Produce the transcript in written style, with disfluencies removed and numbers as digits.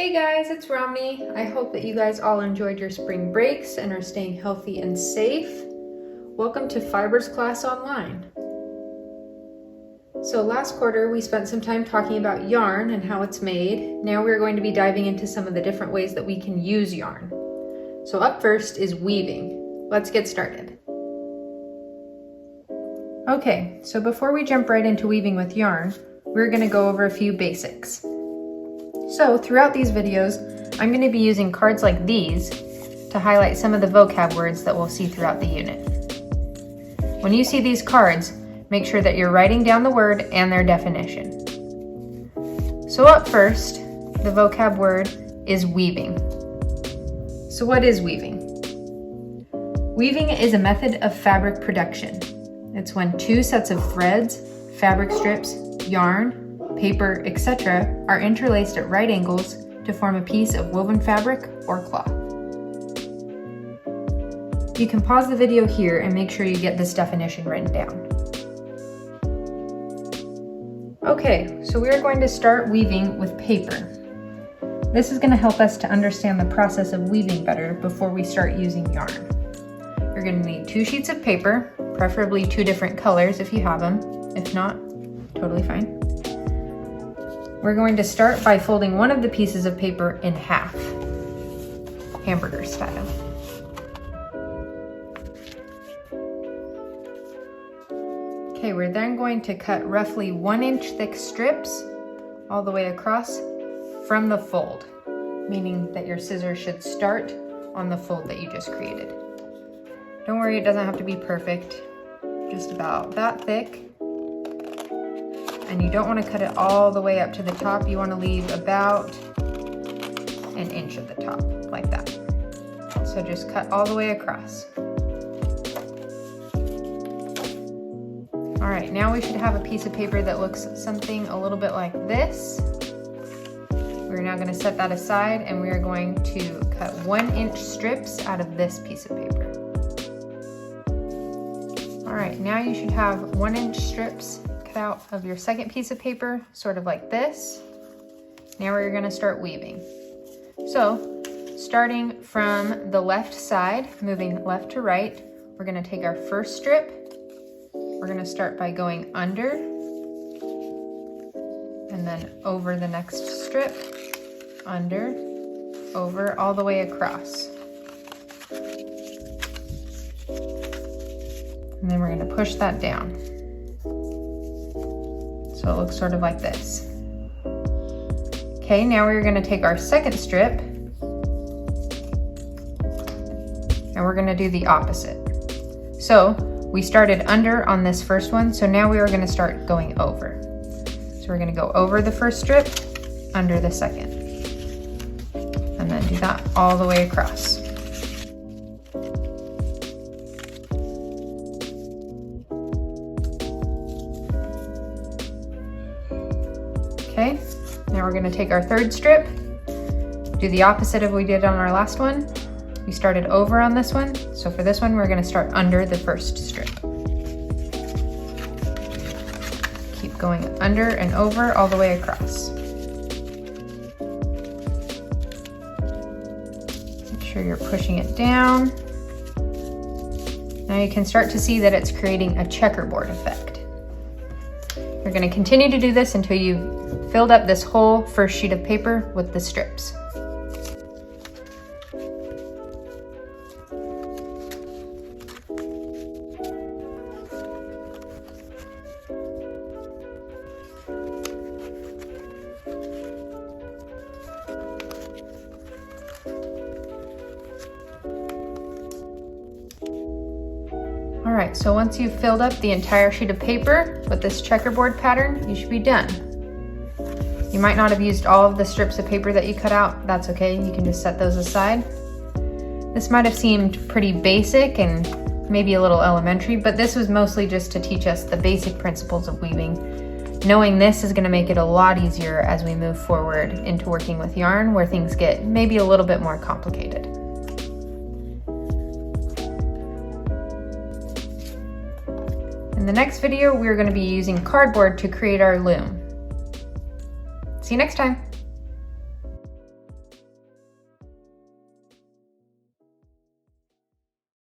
Hey guys, it's Romney. I hope that you guys all enjoyed your spring breaks and are staying healthy and safe. Welcome to Fibers Class Online. So last quarter we spent some time talking about yarn and how it's made. Now we're going to be diving into some of the different ways that we can use yarn. So up first is weaving. Let's get started. Okay, so before we jump right into weaving with yarn, we're going to go over a few basics. So throughout these videos, I'm going to be using cards like these to highlight some of the vocab words that we'll see throughout the unit. When you see these cards, make sure that you're writing down the word and their definition. So up first, the vocab word is weaving. So what is weaving? Weaving is a method of fabric production. It's when two sets of threads, fabric strips, yarn, paper, etc. are interlaced at right angles to form a piece of woven fabric or cloth. You can pause the video here and make sure you get this definition written down. Okay, so we are going to start weaving with paper. This is going to help us to understand the process of weaving better before we start using yarn. You're going to need 2 sheets of paper, preferably 2 different colors if you have them. If not, totally fine. We're going to start by folding one of the pieces of paper in half, hamburger style. Okay, we're then going to cut roughly 1-inch thick strips all the way across from the fold, meaning that your scissors should start on the fold that you just created. Don't worry, it doesn't have to be perfect, just about that thick. And you don't want to cut it all the way up to the top. You want to leave about 1 inch at the top, like that. So just cut all the way across. All right, now we should have a piece of paper that looks something a little bit like this. We're now going to set that aside and we are going to cut 1-inch strips out of this piece of paper. All right, now you should have 1-inch strips out of your second piece of paper, sort of like this. Now we're going to start weaving. So, starting from the left side, moving left to right, we're going to take our first strip. We're going to start by going under and then over the next strip, under, over, all the way across. And then we're going to push that down. So it looks sort of like this. Okay, now we're going to take our second strip and we're going to do the opposite. So we started under on this first one, so now we are going to start going over. So we're going to go over the first strip, under the second, and then do that all the way across. Okay, now we're going to take our third strip, do the opposite of what we did on our last one. We started over on this one, so for this one we're going to start under the first strip. Keep going under and over all the way across. Make sure you're pushing it down. Now you can start to see that it's creating a checkerboard effect. You're going to continue to do this until you've filled up this whole first sheet of paper with the strips. All right, so once you've filled up the entire sheet of paper with this checkerboard pattern, you should be done. You might not have used all of the strips of paper that you cut out. That's okay, you can just set those aside. This might have seemed pretty basic and maybe a little elementary, but this was mostly just to teach us the basic principles of weaving. Knowing this is going to make it a lot easier as we move forward into working with yarn, where things get maybe a little bit more complicated. In the next video, we're going to be using cardboard to create our loom. See you next time.